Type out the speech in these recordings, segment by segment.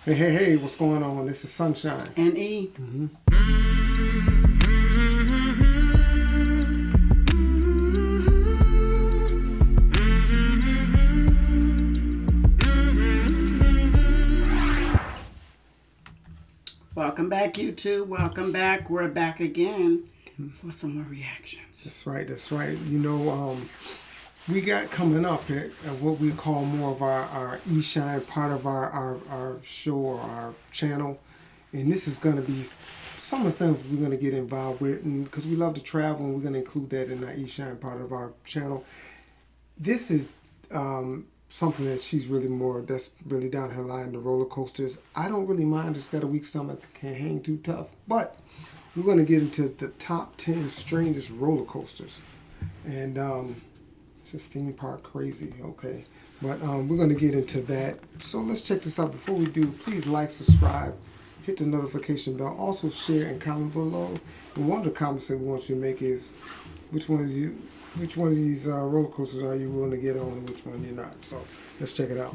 Hey, what's going on? This is Sunshine. And E. Welcome back, YouTube. Welcome back. We're back again for some more reactions. That's right. You know, we got coming up at what we call more of our e-shine part of our show or our channel. And this is going to be some of the things we're going to get involved with. And because we love to travel, and we're going to include that in our e-shine part of our channel. This is something that she's that's really down her line, the roller coasters. I don't really mind. It's got a weak stomach, can't hang too tough. But we're going to get into the top 10 strangest roller coasters. And it's just theme park crazy, okay? But we're going to get into that. So let's check this out. Before we do, please like, subscribe, hit the notification bell. Also share and comment below. And one of the comments that we want you to make is which one of these roller coasters are you willing to get on and which one you're not. So let's check it out.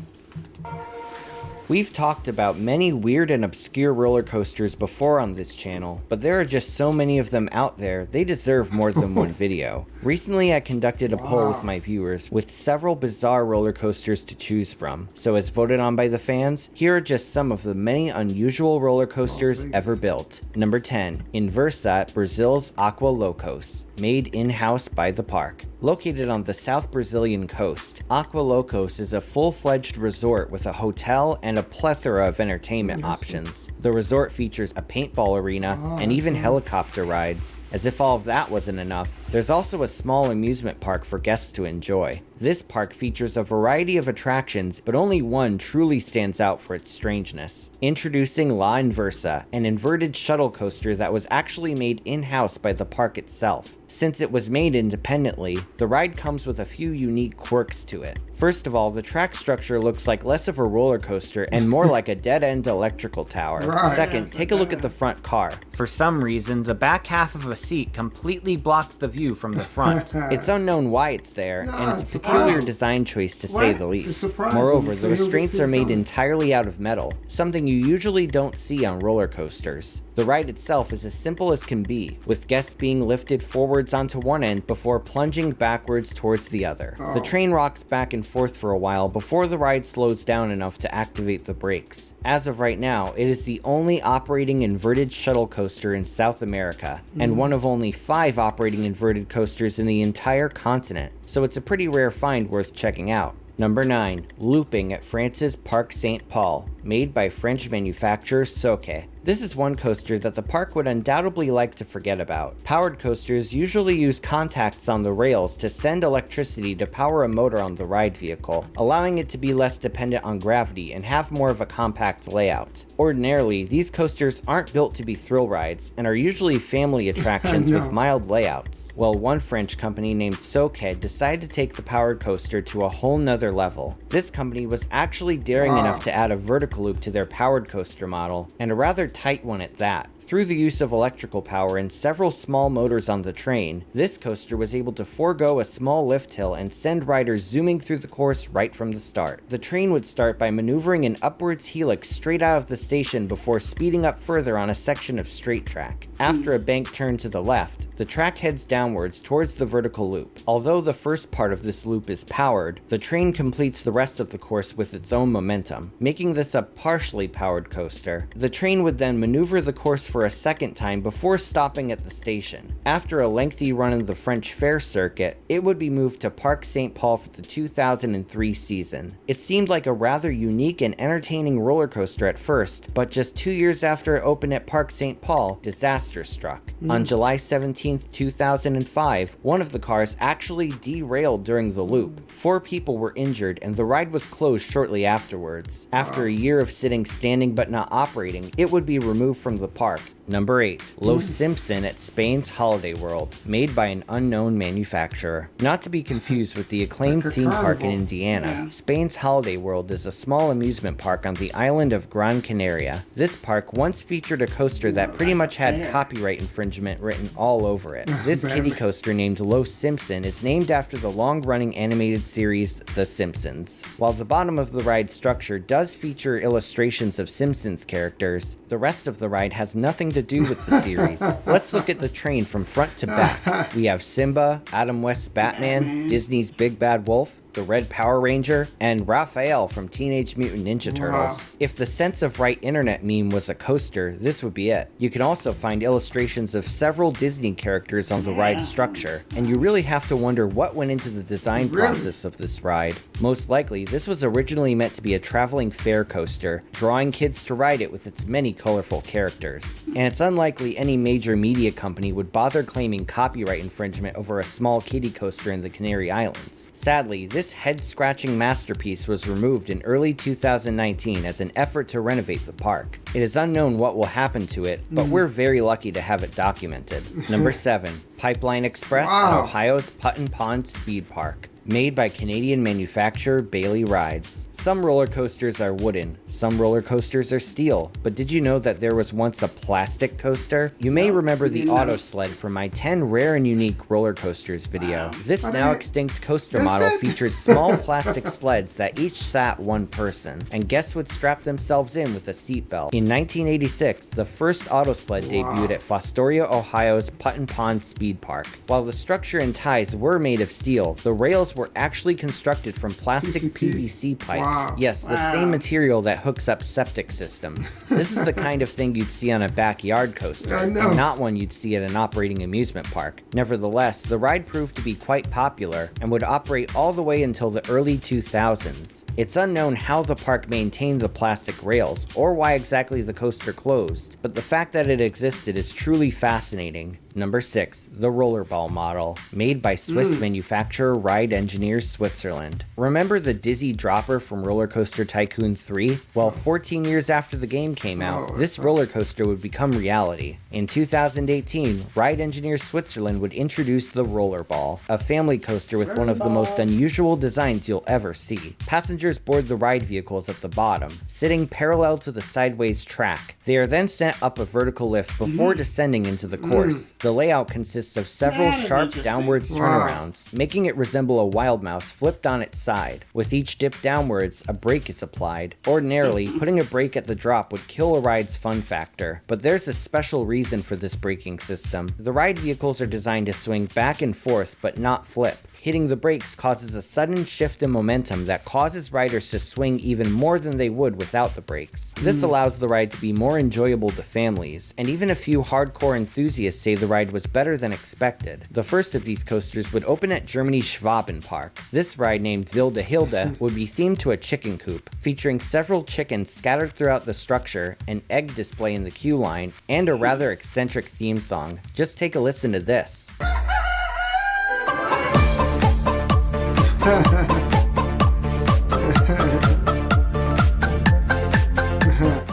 We've talked about many weird and obscure roller coasters before on this channel, but there are just so many of them out there, they deserve more than one video. Recently I conducted a poll with my viewers with several bizarre roller coasters to choose from. So as voted on by the fans, here are just some of the many unusual roller coasters ever built. Number 10. Inversa, Brazil's Aqua Locos. Made in-house by the park. Located on the South Brazilian coast, Aqua Locos is a full-fledged resort with a hotel and a plethora of entertainment options. The resort features a paintball arena and even helicopter rides. As if all of that wasn't enough, there's also a small amusement park for guests to enjoy. This park features a variety of attractions, but only one truly stands out for its strangeness. Introducing La Inversa, an inverted shuttle coaster that was actually made in-house by the park itself. Since it was made independently, the ride comes with a few unique quirks to it. First of all, the track structure looks like less of a roller coaster and more like a dead-end electrical tower. Second, take a look at the front car. For some reason, the back half of a seat completely blocks the view from the front. It's unknown why it's there, and it's a peculiar design choice to say the least. Moreover, the restraints are made entirely out of metal, something you usually don't see on roller coasters. The ride itself is as simple as can be, with guests being lifted forwards onto one end before plunging backwards towards the other. The train rocks back and forth for a while before the ride slows down enough to activate the brakes. As of right now, it is the only operating inverted shuttle coaster in South America, and one of only 5 operating inverted coasters in the entire continent, so it's a pretty rare find worth checking out. Number 9. Looping at France's Parc Saint-Paul, made by French manufacturer Soke. This is one coaster that the park would undoubtedly like to forget about. Powered coasters usually use contacts on the rails to send electricity to power a motor on the ride vehicle, allowing it to be less dependent on gravity and have more of a compact layout. Ordinarily, these coasters aren't built to be thrill rides and are usually family attractions with mild layouts. Well, one French company named Soke decided to take the powered coaster to a whole nother level. This company was actually daring enough to add a vertical loop to their powered coaster model, and a rather tight one at that. Through the use of electrical power and several small motors on the train, this coaster was able to forego a small lift hill and send riders zooming through the course right from the start. The train would start by maneuvering an upwards helix straight out of the station before speeding up further on a section of straight track. After a bank turn to the left, the track heads downwards towards the vertical loop. Although the first part of this loop is powered, the train completes the rest of the course with its own momentum, making this a partially powered coaster. The train would then maneuver the course for a second time before stopping at the station. After a lengthy run of the French Fair circuit, it would be moved to Parc Saint-Paul for the 2003 season. It seemed like a rather unique and entertaining roller coaster at first, but just 2 years after it opened at Parc Saint-Paul, disaster struck. On July 17, 2005, one of the cars actually derailed during the loop. 4 people were injured and the ride was closed shortly afterwards. After a year of sitting standing but not operating, it would be removed from the park Number 8. Los Simpson at Spain's Holiday World, made by an unknown manufacturer. Not to be confused with the acclaimed Like a theme park in carnival. Indiana, Yeah. Spain's Holiday World is a small amusement park on the island of Gran Canaria. This park once featured a coaster that pretty much had copyright infringement written all over it. This kiddie coaster named Los Simpson is named after the long-running animated series The Simpsons. While the bottom of the ride structure does feature illustrations of Simpsons characters, the rest of the ride has nothing to do with the series. Let's look at the train from front to back. We have Simba, Adam West's Batman, Disney's Big Bad Wolf, the Red Power Ranger, and Raphael from Teenage Mutant Ninja Turtles. If the Sense of Right internet meme was a coaster, this would be it. You can also find illustrations of several Disney characters on the ride structure, and you really have to wonder what went into the design process of this ride. Most likely, this was originally meant to be a traveling fair coaster, drawing kids to ride it with its many colorful characters. And it's unlikely any major media company would bother claiming copyright infringement over a small kiddie coaster in the Canary Islands. Sadly, this head-scratching masterpiece was removed in early 2019 as an effort to renovate the park. It is unknown what will happen to it, but we're very lucky to have it documented. Number 7. Pipeline Express at Ohio's Putton Pond Speed Park, made by Canadian manufacturer Bailey Rides. Some roller coasters are wooden, some roller coasters are steel, but did you know that there was once a plastic coaster? You may remember the auto sled from my 10 rare and unique roller coasters video. This now extinct coaster model featured small plastic sleds that each sat one person, and guests would strap themselves in with a seatbelt. In 1986, the first auto sled debuted at Fostoria, Ohio's Putton Pond Speed Park. While the structure and ties were made of steel, the rails were actually constructed from plastic PVC pipes. Yes, the same material that hooks up septic systems. This is the kind of thing you'd see on a backyard coaster, and not one you'd see at an operating amusement park. Nevertheless, the ride proved to be quite popular and would operate all the way until the early 2000s. It's unknown how the park maintained the plastic rails or why exactly the coaster closed, but the fact that it existed is truly fascinating. Number 6. The Rollerball model, made by Swiss manufacturer Ride Engineers Switzerland. Remember the dizzy dropper from Roller Coaster Tycoon 3? Well, 14 years after the game came out, this roller coaster would become reality. In 2018, Ride Engineers Switzerland would introduce the Rollerball, a family coaster with one of the most unusual designs you'll ever see. Passengers board the ride vehicles at the bottom, sitting parallel to the sideways track. They are then sent up a vertical lift before descending into the course. The layout consists of several sharp downwards turnarounds, making it resemble a wild mouse flipped on its side. With each dip downwards, a brake is applied. Ordinarily, putting a brake at the drop would kill a ride's fun factor, but there's a special reason for this braking system. The ride vehicles are designed to swing back and forth, but not flip. Hitting the brakes causes a sudden shift in momentum that causes riders to swing even more than they would without the brakes. This allows the ride to be more enjoyable to families, and even a few hardcore enthusiasts say the ride was better than expected. The first of these coasters would open at Germany's Schwaben Park. This ride, named Wilde Hilde, would be themed to a chicken coop, featuring several chickens scattered throughout the structure, an egg display in the queue line, and a rather eccentric theme song. Just take a listen to this.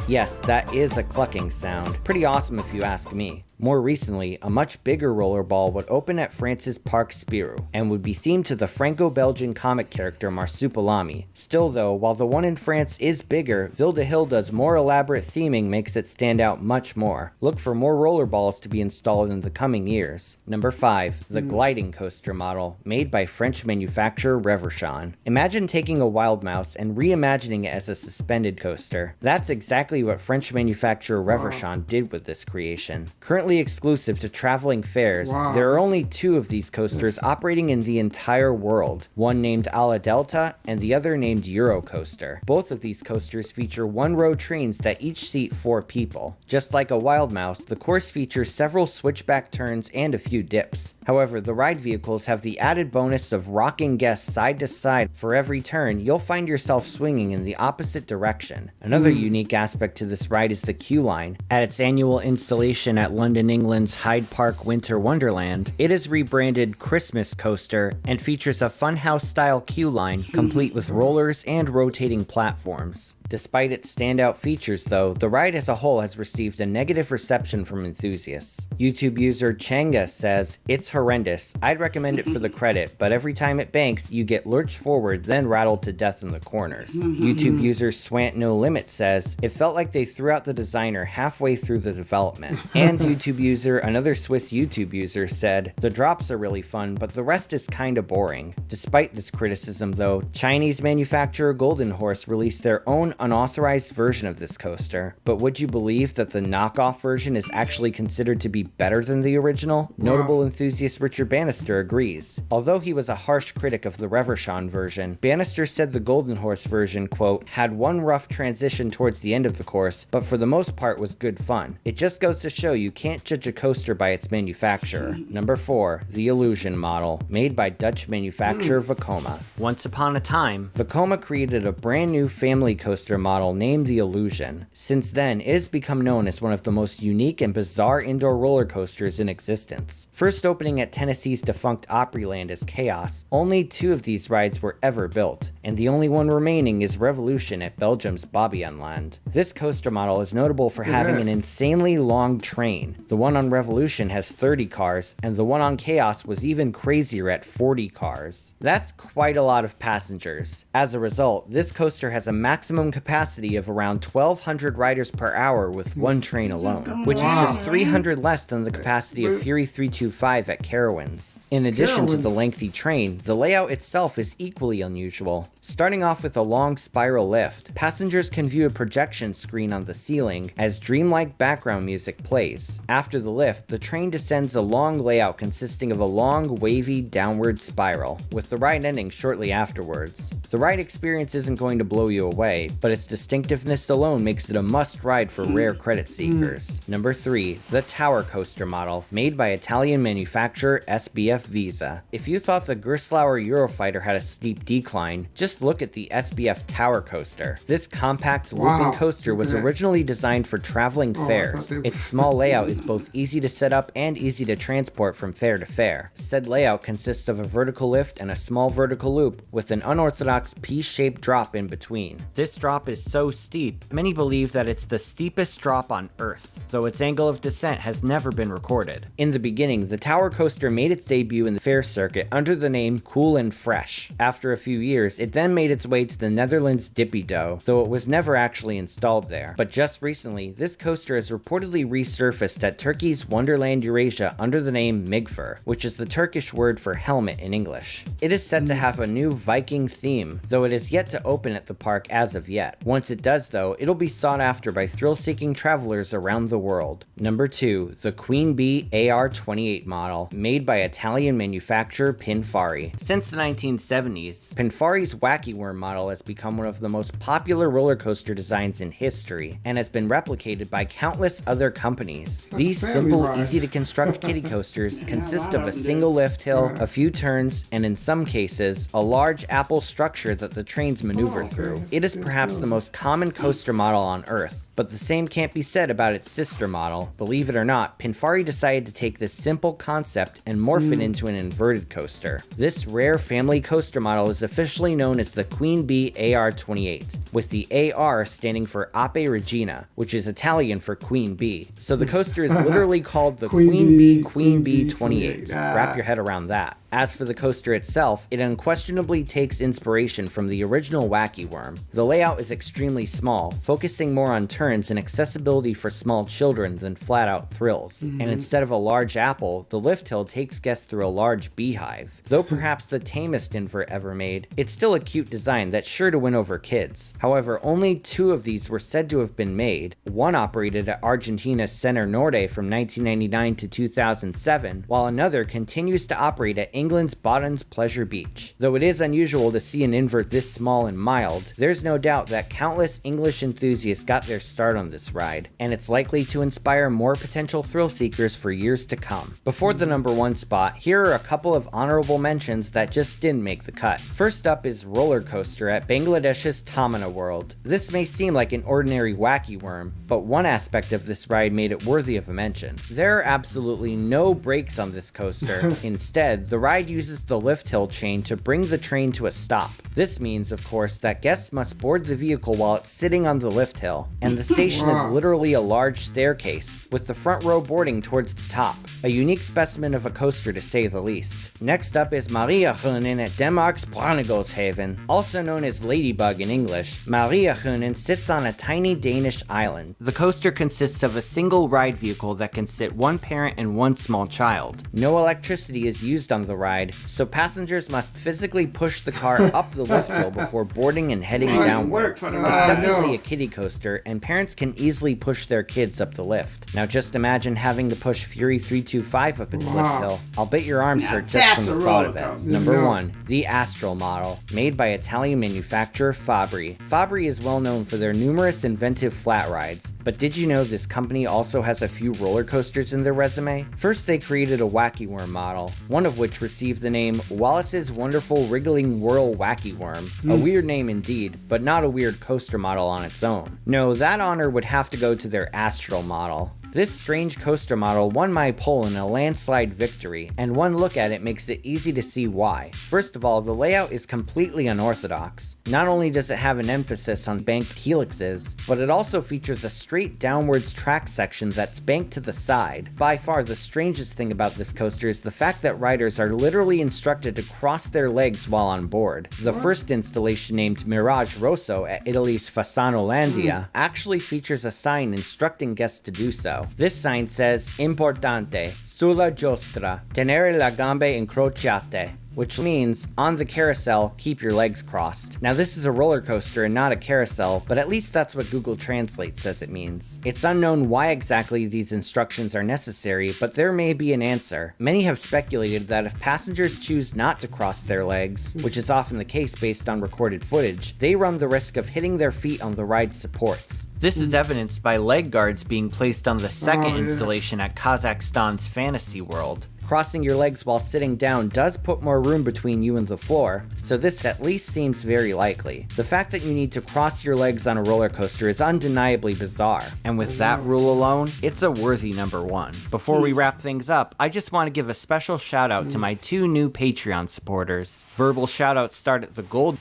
Yes, that is a clucking sound. Pretty awesome if you ask me. More recently, a much bigger rollerball would open at France's Parc Spirou and would be themed to the Franco-Belgian comic character Marsupilami. Still though, while the one in France is bigger, Wilde Hilde's more elaborate theming makes it stand out much more. Look for more rollerballs to be installed in the coming years. Number 5. The gliding coaster model, made by French manufacturer Reverchon. Imagine taking a wild mouse and reimagining it as a suspended coaster. That's exactly what French manufacturer Reverchon did with this creation. Currently exclusive to traveling fairs, there are only 2 of these coasters operating in the entire world, one named Ala Delta and the other named Eurocoaster. Both of these coasters feature one-row trains that each seat 4 people. Just like a wild mouse, the course features several switchback turns and a few dips. However, the ride vehicles have the added bonus of rocking guests side to side. For every turn, you'll find yourself swinging in the opposite direction. Another unique aspect to this ride is the queue line. At its annual installation at London, England's Hyde Park Winter Wonderland, it is rebranded Christmas Coaster and features a funhouse-style queue line complete with rollers and rotating platforms. Despite its standout features though, the ride as a whole has received a negative reception from enthusiasts. YouTube user STRANGEST says, "It's horrendous. I'd recommend it for the credit, but every time it banks, you get lurched forward, then rattled to death in the corners." YouTube user Swant No Limit says, "It felt like they threw out the designer halfway through the development." And YouTube user, another Swiss YouTube user, said, "The drops are really fun, but the rest is kinda boring." Despite this criticism though, Chinese manufacturer Golden Horse released their own unauthorized version of this coaster. But would you believe that the knockoff version is actually considered to be better than the original? Notable enthusiast Richard Bannister agrees. Although he was a harsh critic of the Reverchon version, Bannister said the Golden Horse version, quote, "had one rough transition towards the end of the course, but for the most part was good fun. It just goes to show you can't judge a coaster by its manufacturer." Number 4, the Illusion model, made by Dutch manufacturer Vekoma. Once upon a time, Vekoma created a brand new family coaster model named the Illusion. Since then, it has become known as one of the most unique and bizarre indoor roller coasters in existence. First opening at Tennessee's defunct Opryland as Chaos, only 2 of these rides were ever built, and the only one remaining is Revolution at Belgium's Bobbejaanland. This coaster model is notable for having an insanely long train. The one on Revolution has 30 cars, and the one on Chaos was even crazier at 40 cars. That's quite a lot of passengers. As a result, this coaster has a maximum capacity of around 1,200 riders per hour with one train alone, which is just 300 less than the capacity of Fury 325 at Carowinds. In addition to the lengthy train, the layout itself is equally unusual. Starting off with a long spiral lift, passengers can view a projection screen on the ceiling as dreamlike background music plays. After the lift, the train descends a long layout consisting of a long, wavy, downward spiral, with the ride ending shortly afterwards. The ride experience isn't going to blow you away, but its distinctiveness alone makes it a must-ride for rare credit seekers. Number 3, the Tower Coaster model, made by Italian manufacturer SBF Visa. If you thought the Gerstlauer Eurofighter had a steep decline, just look at the SBF Tower Coaster. This compact looping coaster was originally designed for traveling fairs. Its small layout is both easy to set up and easy to transport from fair to fair. Said layout consists of a vertical lift and a small vertical loop with an unorthodox P-shaped drop in between. This drop is so steep, many believe that it's the steepest drop on Earth, though its angle of descent has never been recorded. In the beginning, the Tower Coaster made its debut in the fair circuit under the name Cool and Fresh. After a few years, it then made its way to the Netherlands Dippy Dough, though it was never actually installed there. But just recently, this coaster has reportedly resurfaced at Turkey's Wonderland Eurasia under the name Migfer, which is the Turkish word for helmet in English. It is said to have a new Viking theme, though it is yet to open at the park as of yet. Once it does though, it'll be sought after by thrill-seeking travelers around the world. Number 2, the Queen Bee AR28 model, made by Italian manufacturer Pinfari. Since the 1970s, Pinfari's Wacky Worm model has become one of the most popular roller coaster designs in history, and has been replicated by countless other companies. These simple, easy to construct kiddie coasters consist of a single lift hill, a few turns, and in some cases, a large apple structure that the trains maneuver through. It is perhaps the most common coaster model on Earth, but the same can't be said about its sister model. Believe it or not, Pinfari decided to take this simple concept and morph it into an inverted coaster. This rare family coaster model is officially known as the Queen Bee AR28, with the AR standing for Ape Regina, which is Italian for Queen Bee. So the coaster is literally called the Queen Bee 28. Wrap your head around that. As for the coaster itself, it unquestionably takes inspiration from the original Wacky Worm. The layout is extremely small, focusing more on turns and accessibility for small children than flat-out thrills. And instead of a large apple, the lift hill takes guests through a large beehive. Though perhaps the tamest invert ever made, it's still a cute design that's sure to win over kids. However, only 2 of these were said to have been made. One operated at Argentina's Center Norte from 1999 to 2007, while another continues to operate at England's Botton's Pleasure Beach. Though it is unusual to see an invert this small and mild, there's no doubt that countless English enthusiasts got their start on this ride, and it's likely to inspire more potential thrill seekers for years to come. Before the number 1 spot, here are a couple of honorable mentions that just didn't make the cut. First up is Roller Coaster at Bangladesh's Tamana World. This may seem like an ordinary Wacky Worm, but one aspect of this ride made it worthy of a mention. There are absolutely no brakes on this coaster. Instead, the ride uses the lift hill chain to bring the train to a stop. This means, of course, that guests must board the vehicle while it's sitting on the lift hill, and the station is literally a large staircase, with the front row boarding towards the top. A unique specimen of a coaster to say the least. Next up is Mariahunen at Denmark's Brandegårdshaven. Also known as Ladybug in English, Mariahunen sits on a tiny Danish island. The coaster consists of a single ride vehicle that can sit one parent and one small child. No electricity is used on the ride, so passengers must physically push the car up the lift hill before boarding and heading downwards. It's definitely a kiddie coaster, and parents can easily push their kids up the lift. Now just imagine having to push Fury 325 up its lift hill. I'll bet your arms hurt just from the thought of it. Number 1. The Astral Model, made by Italian manufacturer Fabri. Fabri is well known for their numerous inventive flat rides, but did you know this company also has a few roller coasters in their resume? First, they created a Wacky Worm model, one of which received the name Wallace's Wonderful Wriggling Whirl Wacky Worm. A weird name indeed, but not a weird coaster model on its own. No, that honor would have to go to their Astral Model. This strange coaster model won my poll in a landslide victory, and one look at it makes it easy to see why. First of all, the layout is completely unorthodox. Not only does it have an emphasis on banked helixes, but it also features a straight downwards track section that's banked to the side. By far, the strangest thing about this coaster is the fact that riders are literally instructed to cross their legs while on board. The first installation, named Mirage Rosso at Italy's Fasanolandia, actually features a sign instructing guests to do so. This sign says, Importante, sulla giostra, tenere le gambe incrociate, which means, on the carousel, keep your legs crossed. Now this is a roller coaster and not a carousel, but at least that's what Google Translate says it means. It's unknown why exactly these instructions are necessary, but there may be an answer. Many have speculated that if passengers choose not to cross their legs, which is often the case based on recorded footage, they run the risk of hitting their feet on the ride's supports. This is evidenced by leg guards being placed on the second installation at Kazakhstan's Fantasy World. Crossing your legs while sitting down does put more room between you and the floor, so this at least seems very likely. The fact that you need to cross your legs on a roller coaster is undeniably bizarre, and with that rule alone, it's a worthy number 1. Before we wrap things up, I just want to give a special shout out to my 2 new Patreon supporters. Verbal shout outs start at the gold.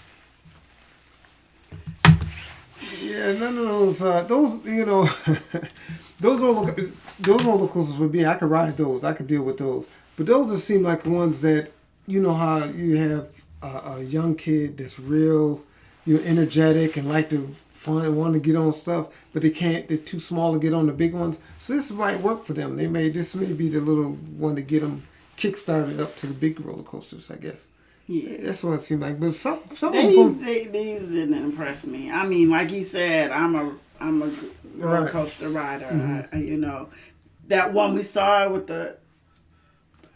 Yeah, none of those, you know, those roller coasters would be, I could ride those, I could deal with those. But those just seem like ones that, you know how you have a young kid that's real, you're energetic and like to want to get on stuff, but they can't, they're too small to get on the big ones. So this might work for them. This may be the little one to get them kick-started up to the big roller coasters, I guess. Yeah, that's what it seemed like. But some these didn't impress me. I mean, like you said, I'm a roller coaster rider. You know, that one we saw with the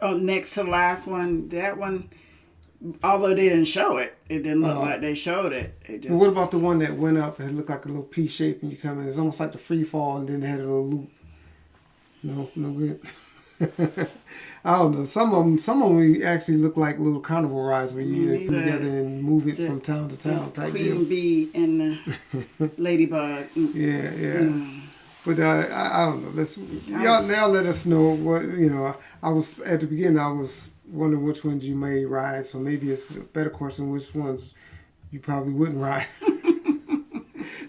next to the last one. That one, although they didn't show it, it didn't look like they showed it. It just. Well, what about the one that went up and it looked like a little P shape and you come in? It's almost like the free fall, and then they had a little loop. No good. I don't know. Some of them actually look like little carnival rides where you put together and move it from town to town type deal. Queen Bee and the Ladybug. Yeah. But I don't know. Y'all let us know what, you know. I was at the beginning. I was wondering which ones you may ride. So maybe it's a better question which ones you probably wouldn't ride.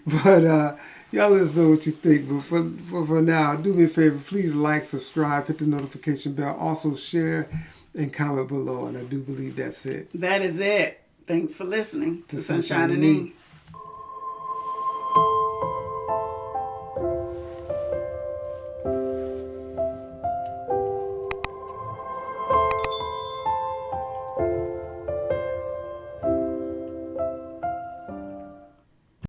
But y'all let us know what you think. But for now, do me a favor. Please like, subscribe, hit the notification bell. Also share and comment below. And I do believe that's it. That is it. Thanks for listening to Sunshine and E.